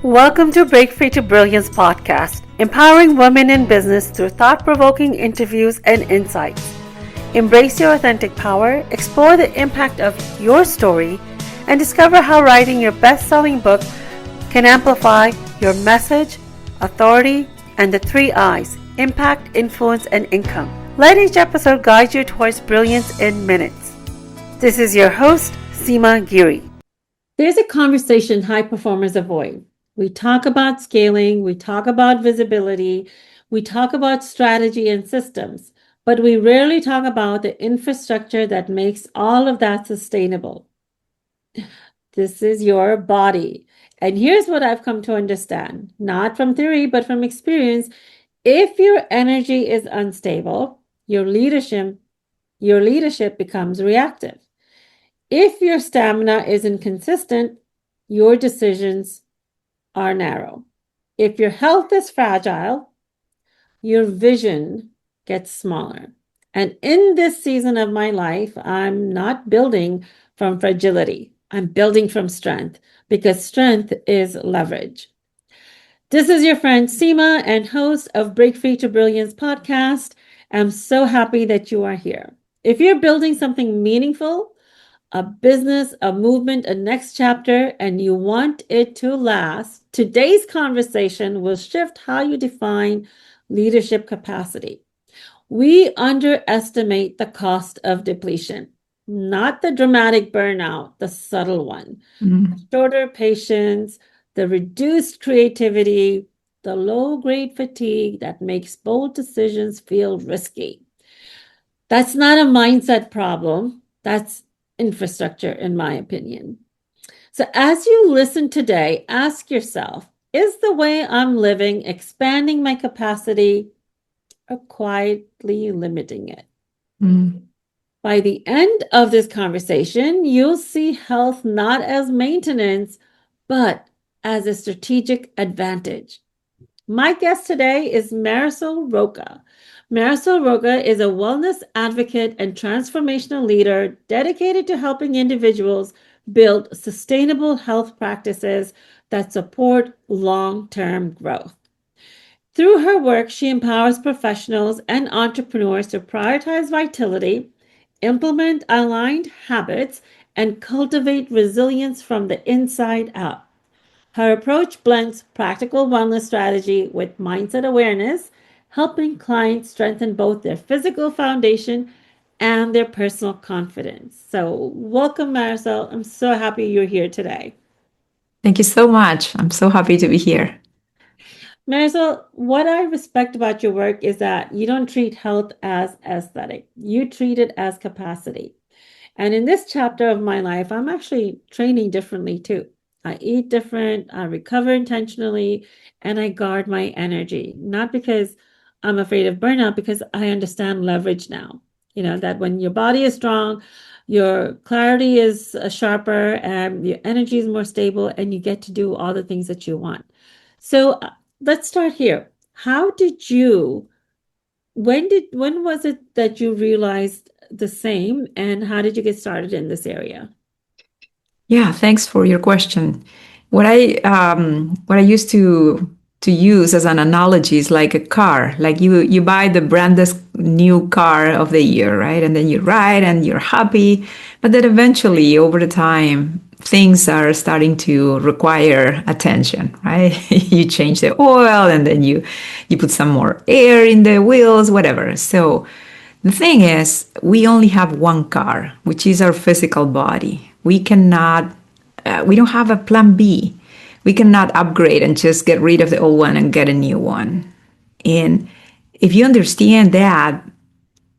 Welcome to Break Free to Brilliance podcast, empowering women in business through thought-provoking interviews and insights. Embrace your authentic power, explore the impact of your story, and discover how writing your best-selling book can amplify your message, authority, and the 3 I's: impact, influence, and income. Let each episode guide you towards brilliance in minutes. This is your host, Seema Giri. There's a conversation high performers avoid. We talk about scaling, we talk about visibility, we talk about strategy and systems, but we rarely talk about the infrastructure that makes all of that sustainable. This is your body. And here's what I've come to understand, not from theory, but from experience. If your energy is unstable, your leadership becomes reactive. If your stamina is inconsistent, your decisions are narrow. If your health is fragile, your vision gets smaller. And in this season of my life, I'm not building from fragility. I'm building from strength because strength is leverage. This is your friend Seema and host of Break Free to Brilliance podcast. I'm so happy that you are here. If you're building something meaningful, a business, a movement, a next chapter, and you want it to last, today's conversation will shift how you define leadership capacity. We underestimate the cost of depletion, not the dramatic burnout, the subtle one. The shorter patience, the reduced creativity, the low-grade fatigue that makes bold decisions feel risky. That's not a mindset problem. That's infrastructure, in my opinion. So as you listen today, ask yourself, is the way I'm living expanding my capacity or quietly limiting it? By the end of this conversation, you'll see health not as maintenance, but as a strategic advantage. My guest today is Maricel Rocha. Maricel Rocha is a wellness advocate and transformational leader dedicated to helping individuals build sustainable health practices that support long-term growth. Through her work, she empowers professionals and entrepreneurs to prioritize vitality, implement aligned habits, and cultivate resilience from the inside out. Her approach blends practical wellness strategy with mindset awareness, helping clients strengthen both their physical foundation and their personal confidence. So, welcome, Maricel. I'm so happy you're here today. Thank you so much. I'm so happy to be here. Maricel, what I respect about your work is that you don't treat health as aesthetic, you treat it as capacity. And in this chapter of my life, I'm actually training differently too. I eat different, I recover intentionally, and I guard my energy. Not because I'm afraid of burnout, because I understand leverage now. You know, that when your body is strong, your clarity is sharper, and your energy is more stable, and you get to do all the things that you want. So let's start here. How did you, when was it that you realized the same, and how did you get started in this area? Yeah, thanks for your question. What I used to use as an analogy is like a car. Like you buy the brandest new car of the year, right? And then you ride and you're happy, but then eventually over the time things are starting to require attention, right? You change the oil and then you put some more air in the wheels, whatever. So the thing is, we only have one car, which is our physical body. We don't have a plan B. We cannot upgrade and just get rid of the old one and get a new one. And if you understand that,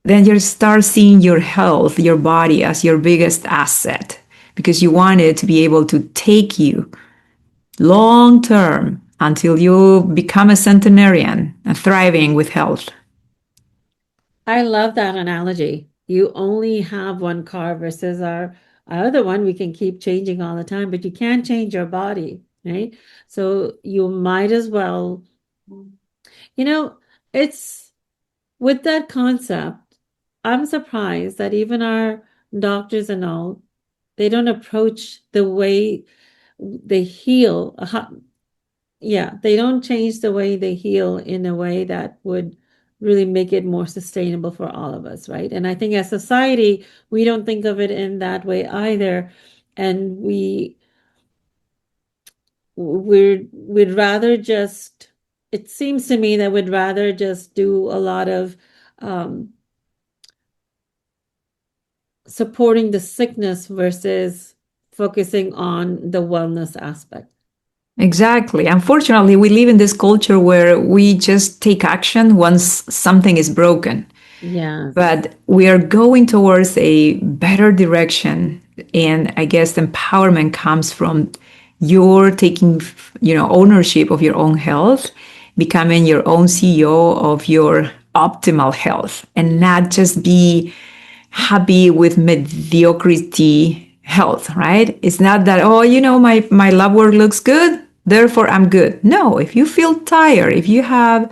then you start seeing your health, your body as your biggest asset because you want it to be able to take you long term until you become a centenarian and thriving with health. I love that analogy. You only have one car versus our other one, we can keep changing all the time, but you can't change your body, right? So you might as well, you know, it's with that concept, I'm surprised that even our doctors and all, they don't approach the way they heal. yeah, they don't change the way they heal in a way that would really make it more sustainable for all of us, right? And I think as society, we don't think of it in that way either. And we'd rather just, it seems to me that we'd rather just do a lot of um, supporting the sickness versus focusing on the wellness aspect. Exactly. Unfortunately, we live in this culture where we just take action once something is broken. Yes. But we are going towards a better direction. And I guess empowerment comes from your taking, ownership of your own health, becoming your own CEO of your optimal health, and not just be happy with mediocrity health, right? It's not that, oh, my lab work looks good, therefore I'm good. No, if you feel tired, if you have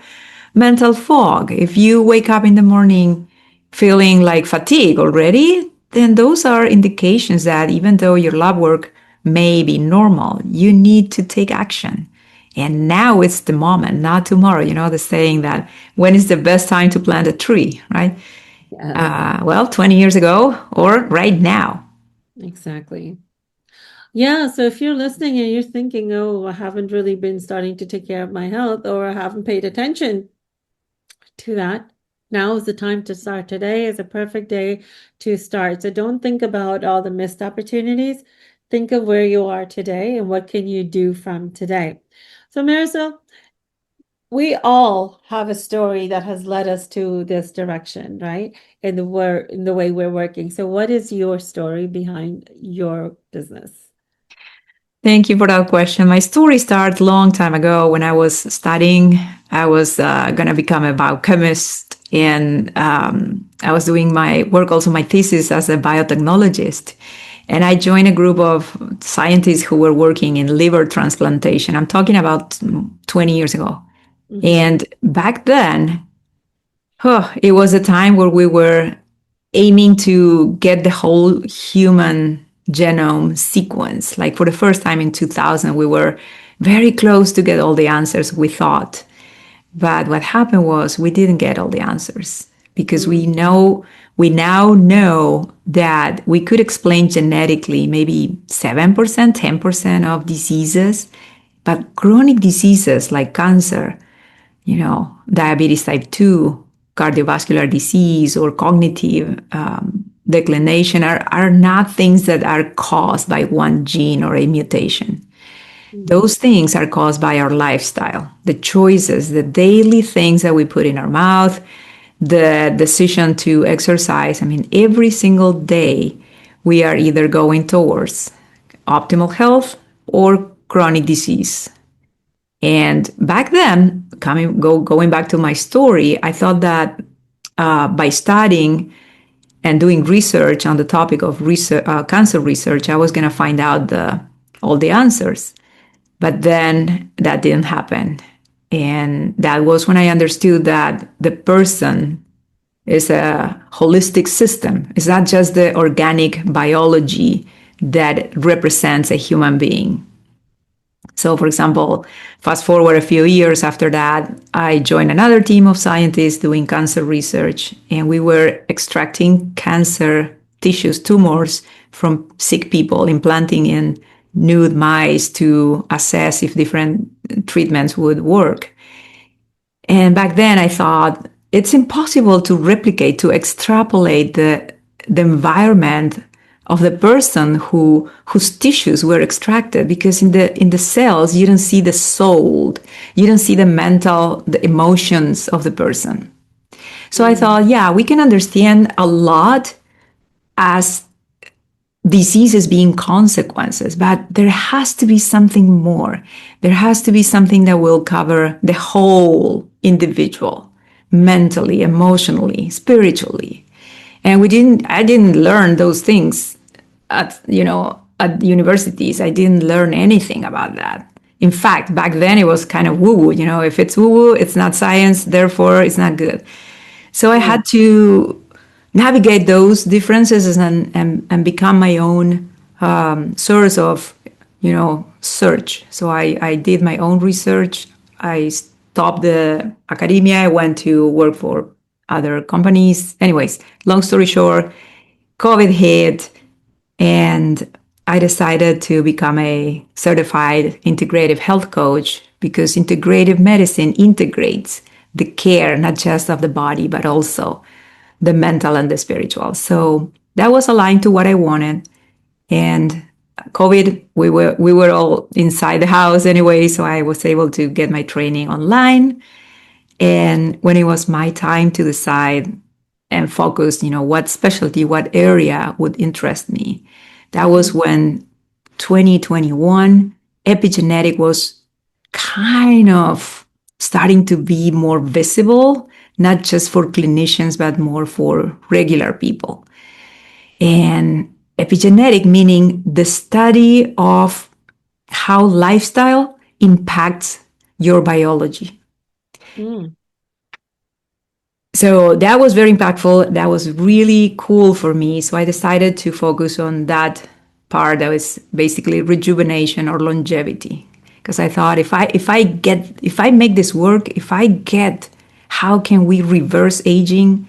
mental fog, if you wake up in the morning feeling like fatigue already, then those are indications that even though your lab work may be normal, you need to take action. And now it's the moment, not tomorrow. You know, the saying that when is the best time to plant a tree, right? Yes, Well, 20 years ago or right now. exactly. Yeah, so if you're listening and you're thinking, oh, I haven't really been starting to take care of my health, or I haven't paid attention to that, now is the time to start. Today is a perfect day to start. So don't think about all the missed opportunities. Think of where you are today and what can you do from today. So Marisol, we all have a story that has led us to this direction, right? In the way we're working. So what is your story behind your business? Thank you for that question. My story started a long time ago when I was studying. I was going to become a biochemist, and I was doing my work, also my thesis as a biotechnologist. And I joined a group of scientists who were working in liver transplantation. I'm talking about 20 years ago. Mm-hmm. And back then, it was a time where we were aiming to get the whole human genome sequence. Like for the first time in 2000, we were very close to get all the answers we thought. But what happened was we didn't get all the answers because we now know that we could explain genetically maybe 7%, 10% of diseases, but chronic diseases like cancer, diabetes type 2, cardiovascular disease, or cognitive declination are not things that are caused by one gene or a mutation. Mm-hmm. Those things are caused by our lifestyle, the choices, the daily things that we put in our mouth, the decision to exercise. I mean, every single day we are either going towards optimal health or chronic disease. And back then, going back to my story, I thought that by studying and doing research on the topic of cancer research, I was going to find out all the answers. But then that didn't happen. And that was when I understood that the person is a holistic system. It's not just the organic biology that represents a human being. So, for example, fast forward a few years after that, I joined another team of scientists doing cancer research, and we were extracting cancer tissues, tumors from sick people, implanting in nude mice to assess if different treatments would work. And back then I thought it's impossible to replicate, to extrapolate the environment of the person whose tissues were extracted, because in the cells you don't see the soul, you don't see the mental, the emotions of the person. So I thought, yeah, we can understand a lot as diseases being consequences, but there has to be something more. There has to be something that will cover the whole individual, mentally, emotionally, spiritually. And I didn't learn those things at universities. I didn't learn anything about that. In fact, back then it was kind of woo woo. If it's woo woo, it's not science, therefore it's not good. So I Yeah. had to navigate those differences and become my own source of search. So I did my own research. I stopped the academia. I went to work for other companies. Anyways, long story short, COVID hit, and I decided to become a certified integrative health coach because integrative medicine integrates the care, not just of the body, but also the mental and the spiritual. So that was aligned to what I wanted. And COVID, we were all inside the house anyway, so I was able to get my training online. And when it was my time to decide and focus, what specialty, what area would interest me, that was when 2021 epigenetic was kind of starting to be more visible, not just for clinicians, but more for regular people. And epigenetic meaning the study of how lifestyle impacts your biology. Mm. So that was very impactful. That was really cool for me. So I decided to focus on that part that was basically rejuvenation or longevity. Because I thought if I make this work, if I get how can we reverse aging,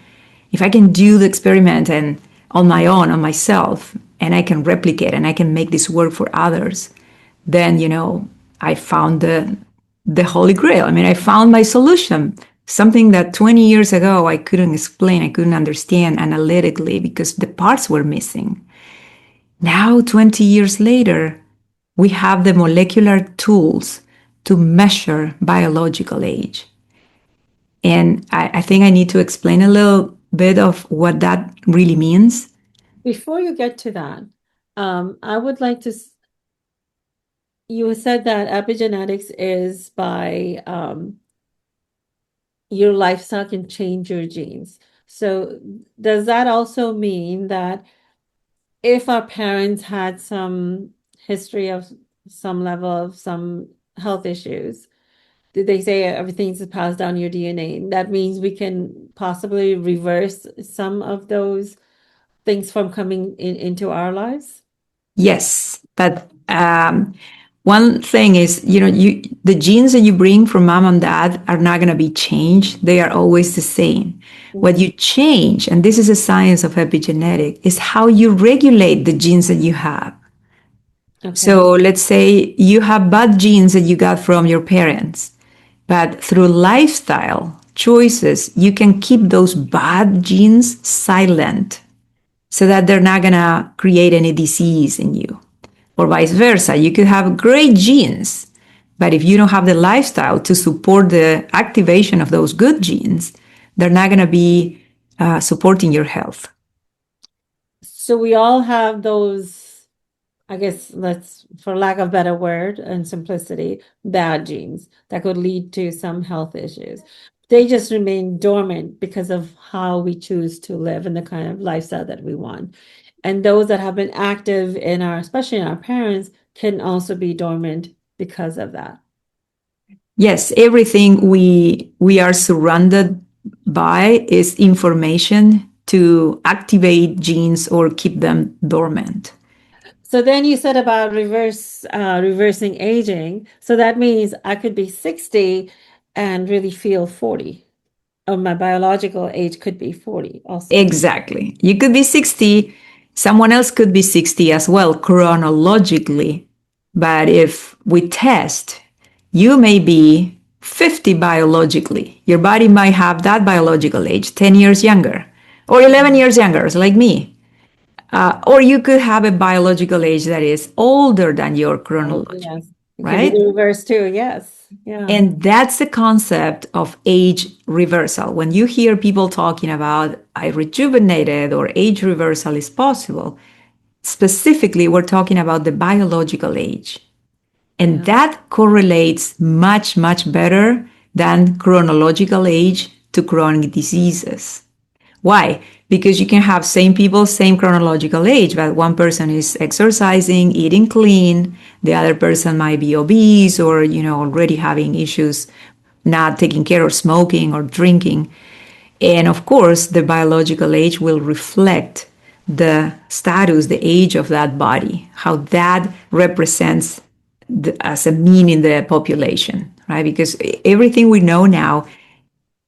if I can do the experiment and on my own, on myself, and I can replicate and I can make this work for others, then I found the holy grail. I mean, I found my solution. Something that 20 years ago I couldn't explain, I couldn't understand analytically because the parts were missing. Now, 20 years later, we have the molecular tools to measure biological age. And I think I need to explain a little bit of what that really means. Before you get to that, I would like to. You said that epigenetics is by your lifestyle can change your genes. So does that also mean that if our parents had some history of some level of some health issues, did they say everything's passed down your DNA? That means we can possibly reverse some of those things from coming into our lives? Yes, but one thing is, the genes that you bring from mom and dad are not going to be changed. They are always the same. What you change, and this is a science of epigenetic, is how you regulate the genes that you have. Okay. So let's say you have bad genes that you got from your parents, but through lifestyle choices, you can keep those bad genes silent so that they're not going to create any disease in you. Or vice versa. You could have great genes, but if you don't have the lifestyle to support the activation of those good genes, they're not going to be supporting your health. So we all have those, I guess, for lack of a better word and simplicity, bad genes that could lead to some health issues. They just remain dormant because of how we choose to live and the kind of lifestyle that we want. And those that have been active especially in our parents, can also be dormant because of that. Yes, everything we are surrounded by is information to activate genes or keep them dormant. So then you said about reversing aging. So that means I could be 60 and really feel 40. Or my biological age could be 40 also. Exactly. You could be 60, someone else could be 60 as well, chronologically. But if we test, you may be 50 biologically. Your body might have that biological age, 10 years younger, or 11 years younger, like me. Or you could have a biological age that is older than your chronological. Yes. It Right? could be the reverse too. Yes. Yeah. And that's the concept of age reversal. When you hear people talking about I rejuvenated or age reversal is possible, specifically, we're talking about the biological age. And that correlates much, much better than chronological age to chronic diseases. Why? Because you can have same people, same chronological age, but one person is exercising, eating clean, the other person might be obese or, already having issues, not taking care of smoking or drinking. And of course, the biological age will reflect the status, the age of that body, how that represents as a mean in the population, right? Because everything we know now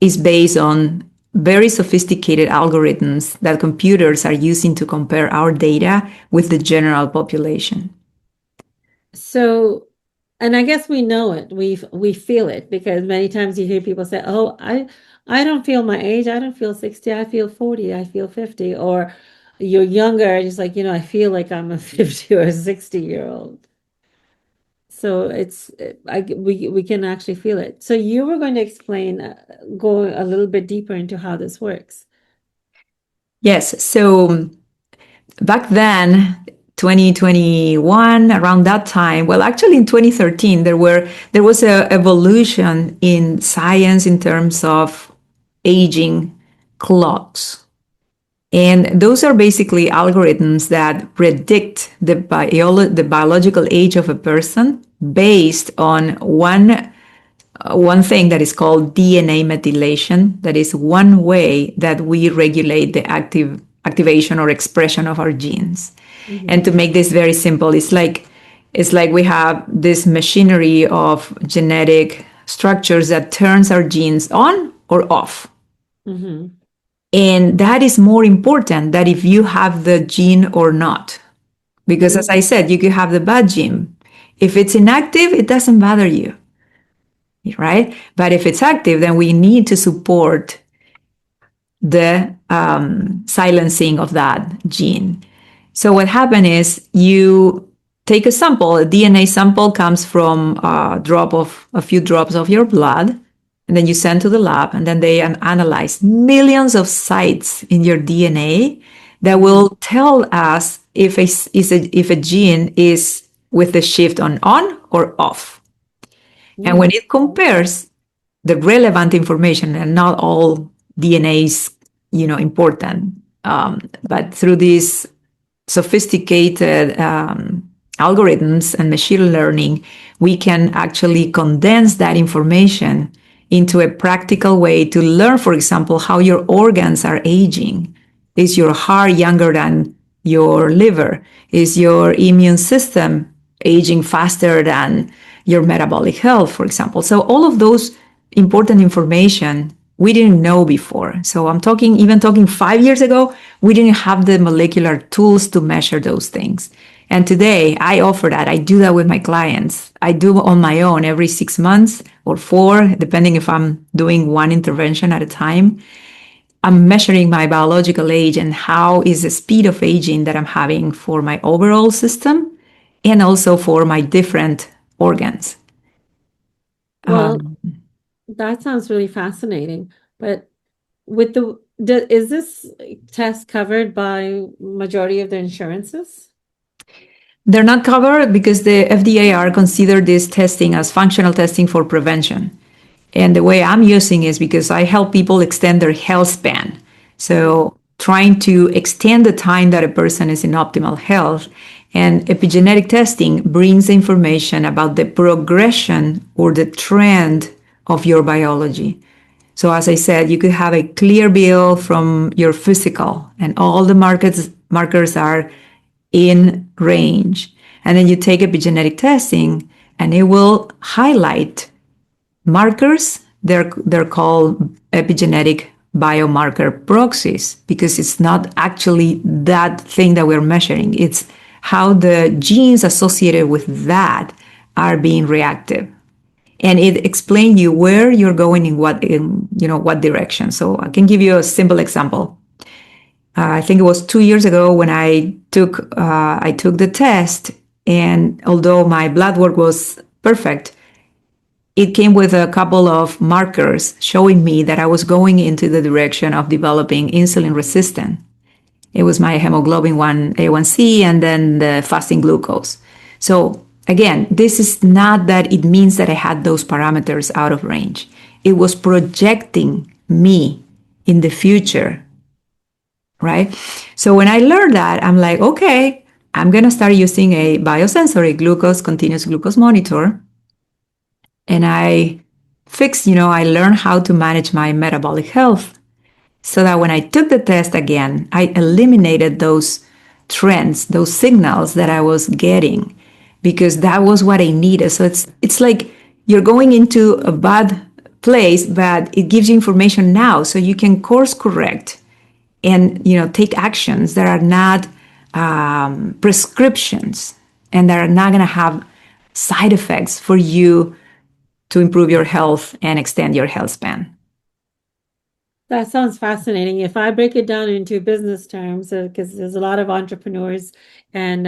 is based on very sophisticated algorithms that computers are using to compare our data with the general population. So, and I guess we know it. We feel it because many times you hear people say, "Oh, I don't feel my age. I don't feel 60. I feel 40. I feel 50." Or you're younger, and it's like, I feel like I'm a 50 or a 60-year-old. So we can actually feel it. So you were going to explain, go a little bit deeper into how this works. Yes. So back then, 2021, around that time, well, actually in 2013, there was a evolution in science in terms of aging clocks. And those are basically algorithms that predict the biological age of a person based on one thing that is called DNA methylation. That is one way that we regulate the activation or expression of our genes. Mm-hmm. And to make this very simple, it's like we have this machinery of genetic structures that turns our genes on or off. Mm-hmm. And that is more important than if you have the gene or not. Because as I said, you could have the bad gene. If it's inactive, it doesn't bother you, right? But if it's active, then we need to support the silencing of that gene. So what happened is you take a sample. A DNA sample comes from a few drops of your blood, and then you send to the lab, and then they analyze millions of sites in your DNA that will tell us if a gene is with the shift on or off. And when it compares the relevant information, and not all DNA is, important, but through these sophisticated algorithms and machine learning, we can actually condense that information into a practical way to learn, for example, how your organs are aging. Is your heart younger than your liver? Is your immune system aging faster than your metabolic health, for example? So all of those important information we didn't know before. So I'm talking 5 years ago, we didn't have the molecular tools to measure those things. And today I offer that. I do that with my clients. I do on my own every 6 months or 4, depending if I'm doing one intervention at a time. I'm measuring my biological age and how is the speed of aging that I'm having for my overall system and also for my different organs. Well, that sounds really fascinating. But is this test covered by majority of the insurances? They're not covered because the FDA are considered this testing as functional testing for prevention. And the way I'm using is because I help people extend their health span. So trying to extend the time that a person is in optimal health. And epigenetic testing brings information about the progression or the trend of your biology. So as I said, you could have a clear bill from your physical and all the markers are in range. And then you take epigenetic testing and it will highlight markers. They're called epigenetic biomarker proxies because it's not actually that thing that we're measuring. It's how the genes associated with that are being reactive. And it explains you where you're going in what direction. So I can give you a simple example. I think it was 2 years ago when I took the test, and although my blood work was perfect, it came with a couple of markers showing me that I was going into the direction of developing insulin resistance. It was my hemoglobin A1C and then the fasting glucose. So again, this is not that it means that I had those parameters out of range. It was projecting me in the future, right? So when I learned that, I'm like, okay, I'm going to start using a biosensory continuous glucose monitor. And I learned how to manage my metabolic health so that when I took the test again, I eliminated those trends, those signals that I was getting because that was what I needed. So it's like you're going into a bad place, but it gives you information now so you can course correct and take actions that are not prescriptions and that are not going to have side effects for you to improve your health and extend your health span. That sounds fascinating. If I break it down into business terms, because there's a lot of entrepreneurs and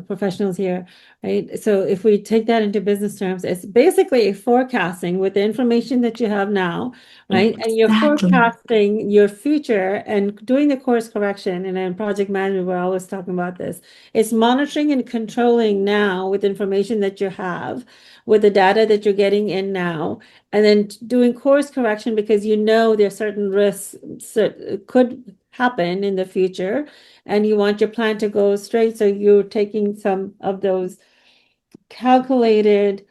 professionals here, right? So if we take that into business terms, it's basically forecasting with the information that you have now, right? And you're Exactly. forecasting your future and doing the course correction. And in project management, we're always talking about this. It's monitoring and controlling now with information that you have, with the data that you're getting in now, and then doing course correction because you know there's certain risks that could happen in the future, and you want your plan to go straight. So you're taking some of those calculated,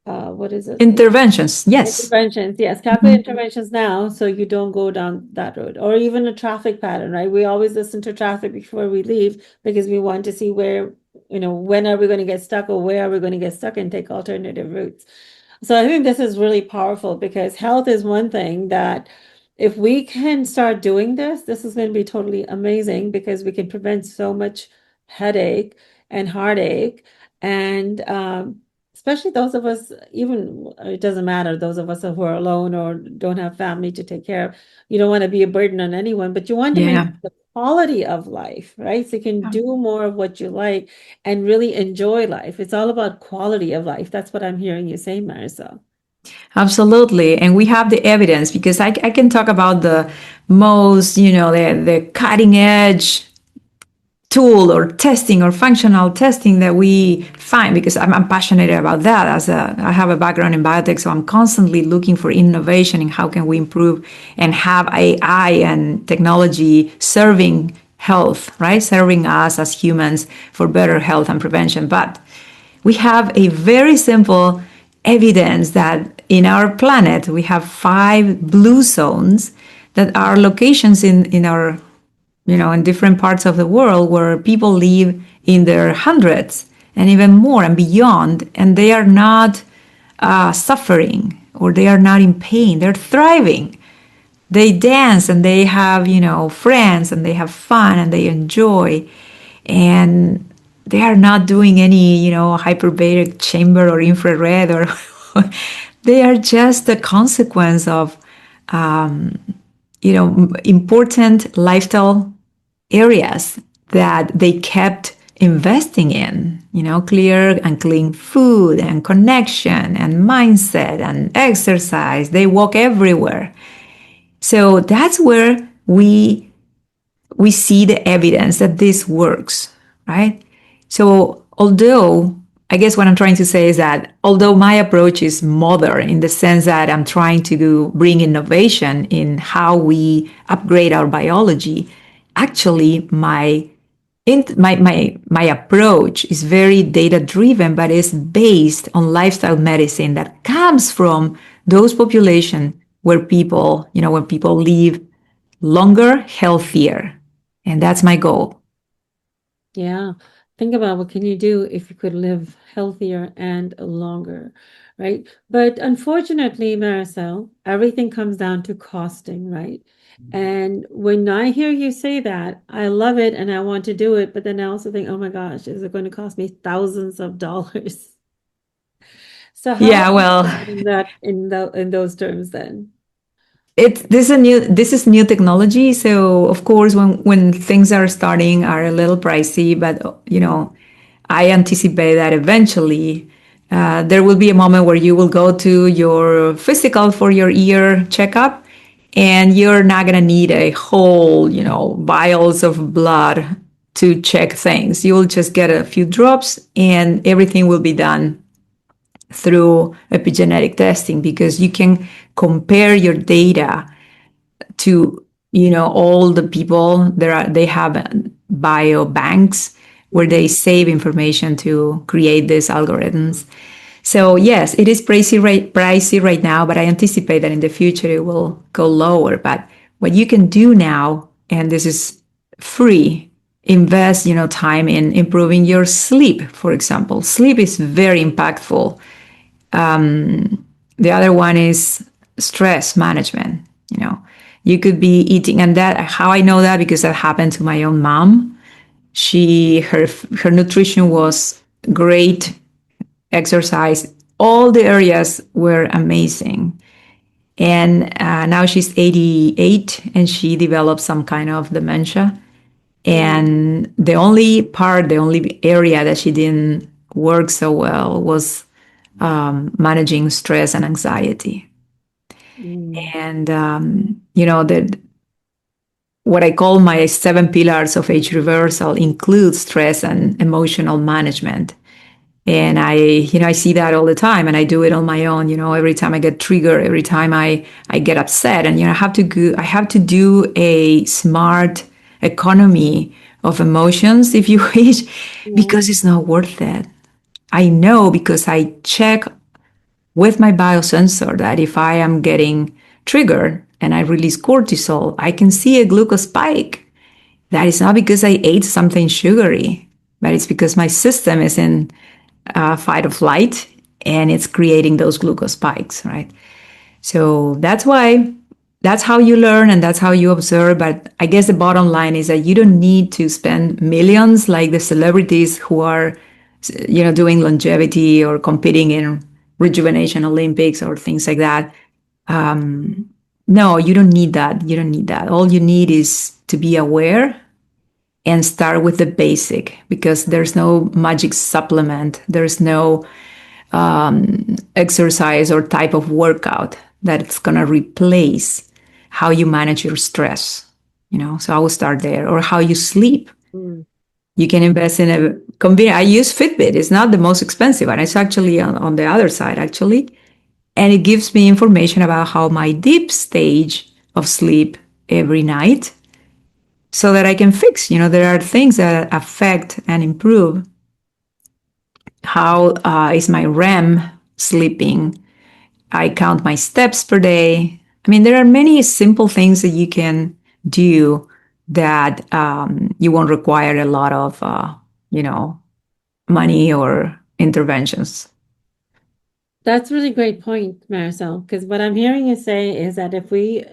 what is it? Interventions, yes. Interventions, yes, calculate interventions now so you don't go down that road. Or even a traffic pattern, right? We always listen to traffic before we leave because we want to see where, when are we going to get stuck or where are we going to get stuck and take alternative routes. So I think this is really powerful because health is one thing that if we can start doing this, this is going to be totally amazing because we can prevent so much headache and heartache and especially those of us, even it doesn't matter, those of us who are alone or don't have family to take care of, you don't want to be a burden on anyone, but you want to Yeah, maintain the quality of life, right? So you can do more of what you like and really enjoy life. It's all about quality of life. That's what I'm hearing you say, Maricel. absolutely. And we have the evidence because I can talk about the most, the cutting edge tool or testing or functional testing that we find because I'm passionate about that. I have a background in biotech, so I'm constantly looking for innovation in how can we improve and have AI and technology serving health, right? Serving us as humans for better health and prevention. But we have a very simple evidence that in our planet we have 5 blue zones that are locations in our in different parts of the world where people live in their hundreds and even more and beyond, and they are not suffering or they are not in pain. They're thriving. They dance and they have, friends and they have fun and they enjoy. And they are not doing any, hyperbaric chamber or infrared or they are just a consequence of, important lifestyle areas that they kept investing in, clear and clean food and connection and mindset and exercise. They walk everywhere. So that's where we see the evidence that this works, right? So although I guess what I'm trying to say is that although my approach is modern in the sense that I'm trying to bring innovation in how we upgrade our biology, actually my approach is very data driven, but is based on lifestyle medicine that comes from those population where people, when people live longer, healthier. And that's my goal. Yeah. Think about what can you do if you could live healthier and longer, right? But unfortunately, Maricel, everything comes down to costing, right? And when I hear you say that, I love it and I want to do it, but then I also think, oh my gosh, is it going to cost me thousands of dollars? So how Yeah, are you well, in that in those terms then? it's this is new technology, so of course when things are starting are a little pricey, but I anticipate that eventually there will be a moment where you will go to your physical for your ear checkup, and you're not gonna need a whole vials of blood to check things. You will just get a few drops, and everything will be done through epigenetic testing because you can compare your data to all the people they have biobanks where they save information to create these algorithms. So yes, it is pricey right now, but I anticipate that in the future it will go lower. But what you can do now, and this is free, invest, time in improving your sleep, for example. Sleep is very impactful. The other one is stress management. You could be eating, and that how I know that because that happened to my own mom. Her nutrition was great, exercise, all the areas were amazing. And now she's 88 and she developed some kind of dementia. And the only area that she didn't work so well was managing stress and anxiety. Mm. And, what I call my 7 pillars of age reversal include stress and emotional management. And I see that all the time and I do it on my own, every time I get triggered, every time I get upset. And, I have to do a smart economy of emotions, if you wish, Yeah. because it's not worth it. I know because I check with my biosensor that if I am getting triggered and I release cortisol, I can see a glucose spike. That is not because I ate something sugary, but it's because my system is in fight or flight and it's creating those glucose spikes, right? So that's how you learn and that's how you observe. But I guess the bottom line is that you don't need to spend millions like the celebrities who are, doing longevity or competing in rejuvenation Olympics or things like that. No, you don't need that. You don't need that. All you need is to be aware and start with the basic because there's no magic supplement. There's no exercise or type of workout that's going to replace how you manage your stress. So I will start there, or how you sleep. Mm. You can invest in a convenient. I use Fitbit. It's not the most expensive one. It's actually on the other side, actually. And it gives me information about how my deep stage of sleep every night so that I can fix. There are things that affect and improve how is my REM sleeping. I count my steps per day. I mean, there are many simple things that you can do that you won't require a lot of, money or interventions. That's a really great point, Maricel, because what I'm hearing you say is that if we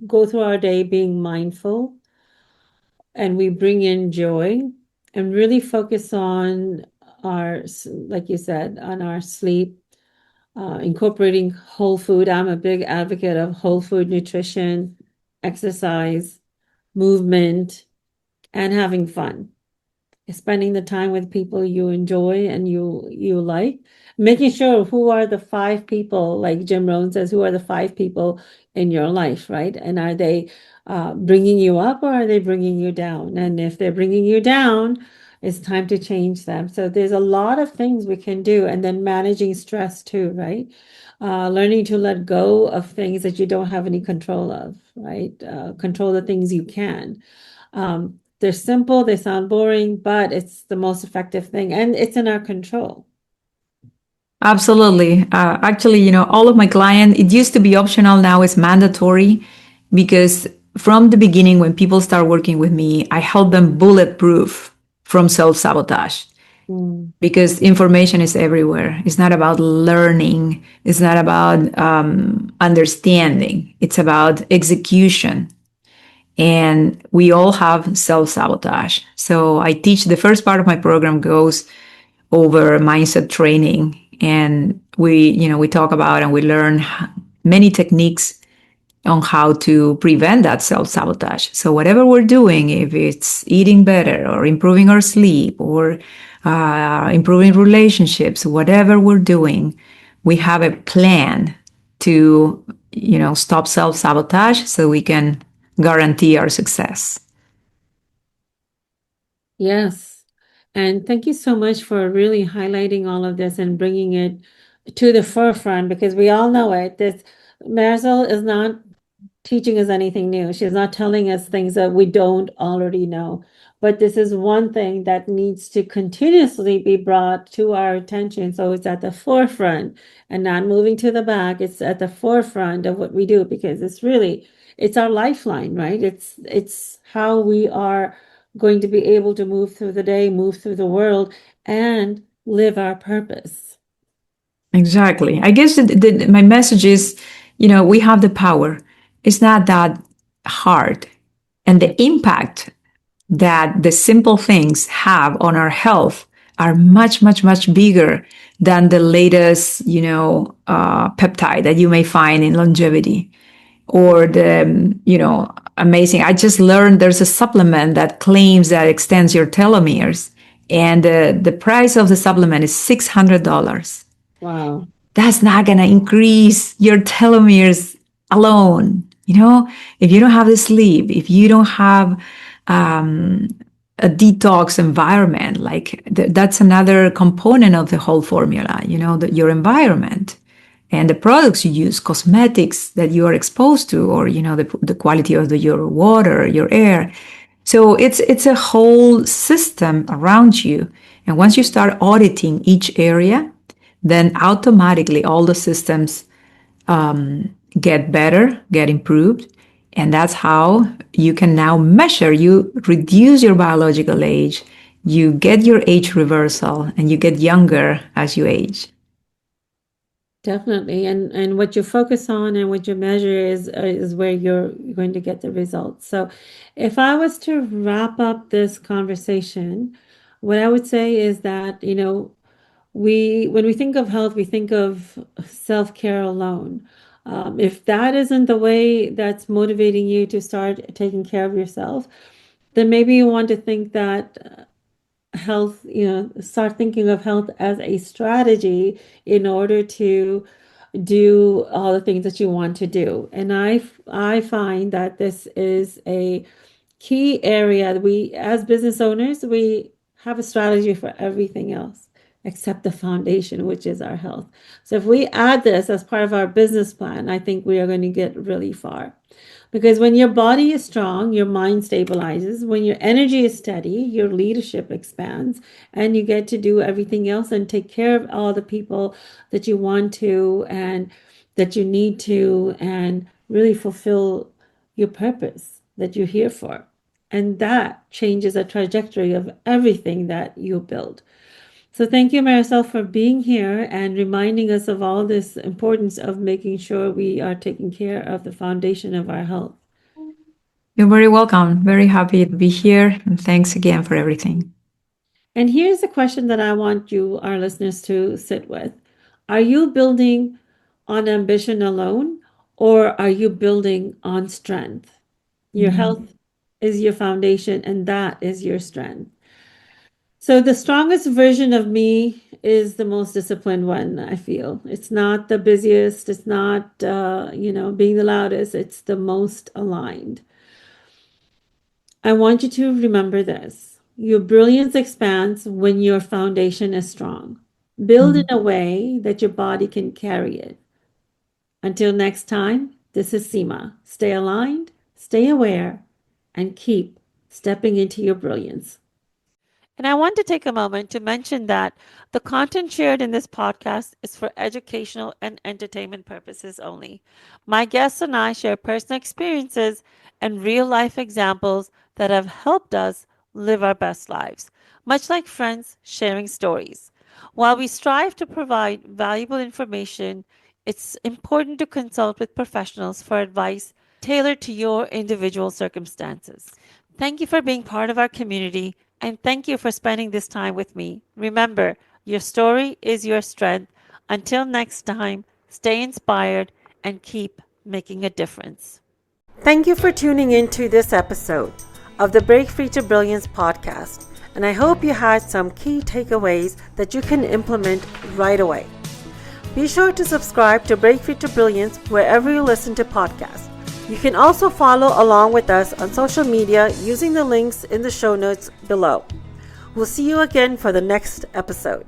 go through our day being mindful and we bring in joy and really focus on like you said, on our sleep, incorporating whole food. I'm a big advocate of whole food nutrition, exercise, movement, and having fun. Spending the time with people you enjoy and you like, making sure who are the 5 people, like Jim Rohn says, who are the 5 people in your life, right? And are they bringing you up or are they bringing you down? And if they're bringing you down, it's time to change them. So there's a lot of things we can do, and then managing stress too, right? Learning to let go of things that you don't have any control of, right? Control the things you can. They're simple, they sound boring, but it's the most effective thing and it's in our control. Absolutely. Actually, all of my clients, it used to be optional. Now it's mandatory because from the beginning, when people start working with me, I help them bulletproof from self-sabotage Mm. because information is everywhere. It's not about learning. It's not about understanding. It's about execution. And we all have self-sabotage. So I teach, the first part of my program goes over mindset training, and we talk about and we learn many techniques on how to prevent that self-sabotage. So whatever we're doing, if it's eating better or improving our sleep or improving relationships, whatever we're doing, we have a plan to stop self-sabotage so we can guarantee our success. Yes. And thank you so much for really highlighting all of this and bringing it to the forefront because we all know it. This Marisol is not teaching us anything new. She's not telling us things that we don't already know. But this is one thing that needs to continuously be brought to our attention. So it's at the forefront and not moving to the back. It's at the forefront of what we do because it's our lifeline, right? It's how we are going to be able to move through the day, move through the world, and live our purpose. Exactly. I guess my message is, we have the power. It's not that hard. And the impact that the simple things have on our health are much, much, much bigger than the latest, peptide that you may find in longevity or the, amazing. I just learned there's a supplement that claims that extends your telomeres, and the price of the supplement is $600. Wow. That's not going to increase your telomeres alone. If you don't have the sleep, if you don't have a detox environment, like that's another component of the whole formula, your environment and the products you use, cosmetics that you are exposed to, or, the quality of your water, your air. So it's a whole system around you. And once you start auditing each area, then automatically all the systems get better, get improved. And that's how you can now measure. You reduce your biological age, you get your age reversal, and you get younger as you age. Definitely. And what you focus on and what you measure is where you're going to get the results. So if I was to wrap up this conversation, what I would say is that, when we think of health, we think of self-care alone. If that isn't the way that's motivating you to start taking care of yourself, then maybe you want to think that health, start thinking of health as a strategy in order to do all the things that you want to do. And I find that this is a key area. We, as business owners, we have a strategy for everything else except the foundation, which is our health. So if we add this as part of our business plan, I think we are going to get really far. Because when your body is strong, your mind stabilizes. When your energy is steady, your leadership expands, and you get to do everything else and take care of all the people that you want to and that you need to, and really fulfill your purpose that you're here for. And that changes the trajectory of everything that you build. So thank you, Maricel, for being here and reminding us of all this importance of making sure we are taking care of the foundation of our health. You're very welcome. Very happy to be here. And thanks again for everything. And here's the question that I want you, our listeners, to sit with. Are you building on ambition alone, or are you building on strength? Your health is your foundation, and that is your strength. So the strongest version of me is the most disciplined one, I feel. It's not the busiest, it's not being the loudest, it's the most aligned. I want you to remember this. Your brilliance expands when your foundation is strong. Build in a way that your body can carry it. Until next time, this is Seema. Stay aligned, stay aware, and keep stepping into your brilliance. And I want to take a moment to mention that the content shared in this podcast is for educational and entertainment purposes only. My guests and I share personal experiences and real life examples that have helped us live our best lives, much like friends sharing stories. While we strive to provide valuable information, it's important to consult with professionals for advice tailored to your individual circumstances. Thank you for being part of our community, and thank you for spending this time with me. Remember, your story is your strength. Until next time, stay inspired and keep making a difference. Thank you for tuning into this episode of the Break Free to Brilliance podcast, and I hope you had some key takeaways that you can implement right away. Be sure to subscribe to Break Free to Brilliance wherever you listen to podcasts. You can also follow along with us on social media using the links in the show notes below. We'll see you again for the next episode.